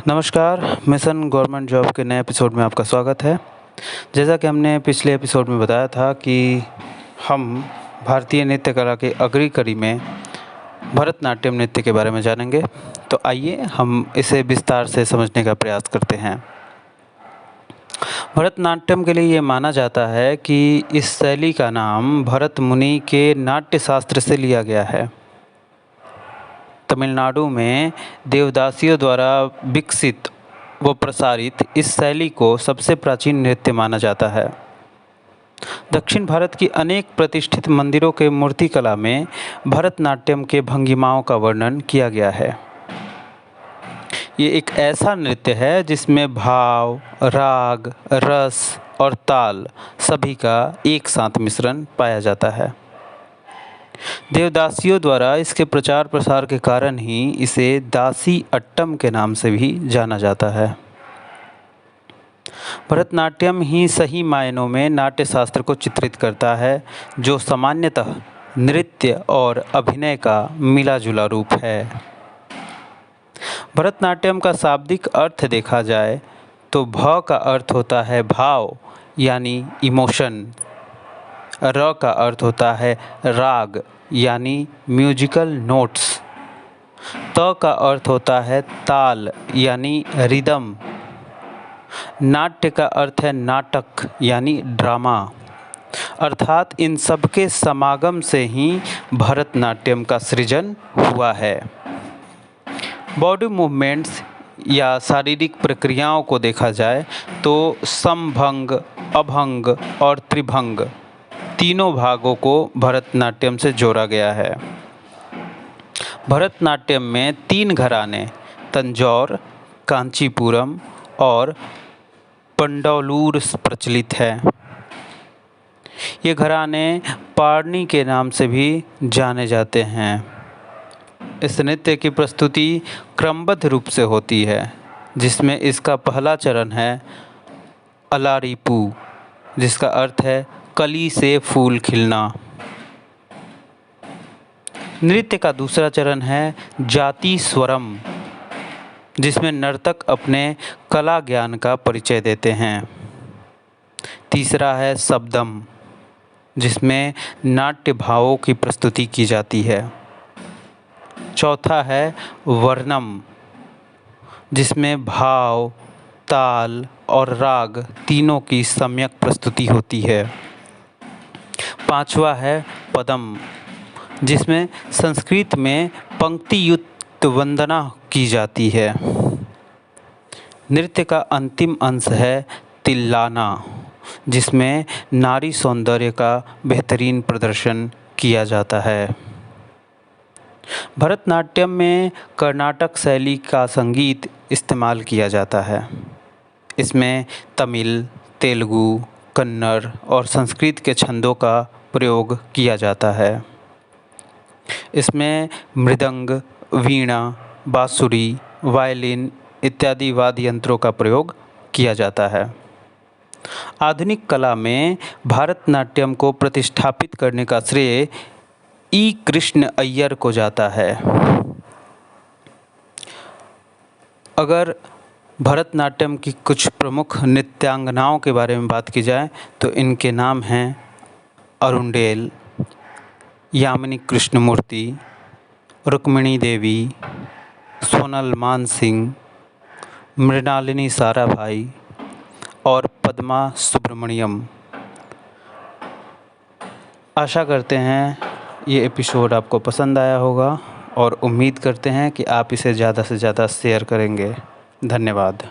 नमस्कार, mission government job के नए एपिसोड में आपका स्वागत है। जैसा कि हमने पिछले एपिसोड में बताया था कि हम भारतीय नृत्य कला के अगली कड़ी में भरतनाट्यम नृत्य के बारे में जानेंगे। तो आइए हम इसे विस्तार से समझने का प्रयास करते हैं। भरतनाट्यम के लिए ये माना जाता है कि इस शैली का नाम भरत मुनि के नाट्य शास्त्र से लिया गया है। तमिलनाडु में देवदासियों द्वारा विकसित व प्रसारित इस शैली को सबसे प्राचीन नृत्य माना जाता है। दक्षिण भारत की अनेक प्रतिष्ठित मंदिरों के मूर्तिकला में भरतनाट्यम के भंगिमाओं का वर्णन किया गया है। ये एक ऐसा नृत्य है जिसमें भाव, राग, रस और ताल सभी का एक साथ मिश्रण पाया जाता है। देवदासियों द्वारा इसके प्रचार प्रसार के कारण ही इसे दासी अट्टम के नाम से भी जाना जाता है। भरतनाट्यम ही सही मायनों में नाट्य शास्त्र को चित्रित करता है, जो सामान्यतः नृत्य और अभिनय का मिला जुला रूप है। भरतनाट्यम का शाब्दिक अर्थ देखा जाए तो भ का अर्थ होता है भाव यानी इमोशन, र का अर्थ होता है राग यानी म्यूजिकल नोट्स, त का अर्थ होता है ताल यानी रिदम, नाट्य का अर्थ है नाटक यानी ड्रामा। अर्थात इन सबके समागम से ही भरतनाट्यम का सृजन हुआ है। बॉडी मूवमेंट्स या शारीरिक प्रक्रियाओं को देखा जाए तो समभंग, अभंग और त्रिभंग तीनों भागों को भरतनाट्यम से जोड़ा गया है। भरतनाट्यम में 3 घराने तंजौर, कांचीपुरम और पंडौलूर प्रचलित हैं। ये घराने पारनी के नाम से भी जाने जाते हैं। इस नृत्य की प्रस्तुति क्रमबद्ध रूप से होती है, जिसमें इसका पहला चरण है अलारिपू, जिसका अर्थ है कली से फूल खिलना। नृत्य का दूसरा चरण है जाति स्वरम, जिसमें नर्तक अपने कला ज्ञान का परिचय देते हैं। तीसरा है शब्दम, जिसमें नाट्य भावों की प्रस्तुति की जाती है। चौथा है वर्णम, जिसमें भाव, ताल और राग तीनों की सम्यक प्रस्तुति होती है। पांचवा है पदम, जिसमें संस्कृत में पंक्ति युक्त वंदना की जाती है। नृत्य का अंतिम अंश है तिल्लाना, जिसमें नारी सौंदर्य का बेहतरीन प्रदर्शन किया जाता है। भरतनाट्यम में कर्नाटक शैली का संगीत इस्तेमाल किया जाता है। इसमें तमिल, तेलुगु, कन्नड़ और संस्कृत के छंदों का प्रयोग किया जाता है। इसमें मृदंग, वीणा, बांसुरी, वायलिन इत्यादि वाद्य यंत्रों का प्रयोग किया जाता है। आधुनिक कला में भरतनाट्यम को प्रतिष्ठापित करने का श्रेय ई कृष्ण अय्यर को जाता है। अगर भरतनाट्यम की कुछ प्रमुख नृत्यांगनाओं के बारे में बात की जाए तो इनके नाम हैं अरुंडेल, यामिनी कृष्णमूर्ति, रुक्मिणी देवी, सोनल मानसिंह, मृणालिनी साराभाई और पद्मा सुब्रमण्यम। आशा करते हैं ये एपिसोड आपको पसंद आया होगा और उम्मीद करते हैं कि आप इसे ज़्यादा से ज़्यादा शेयर करेंगे। धन्यवाद।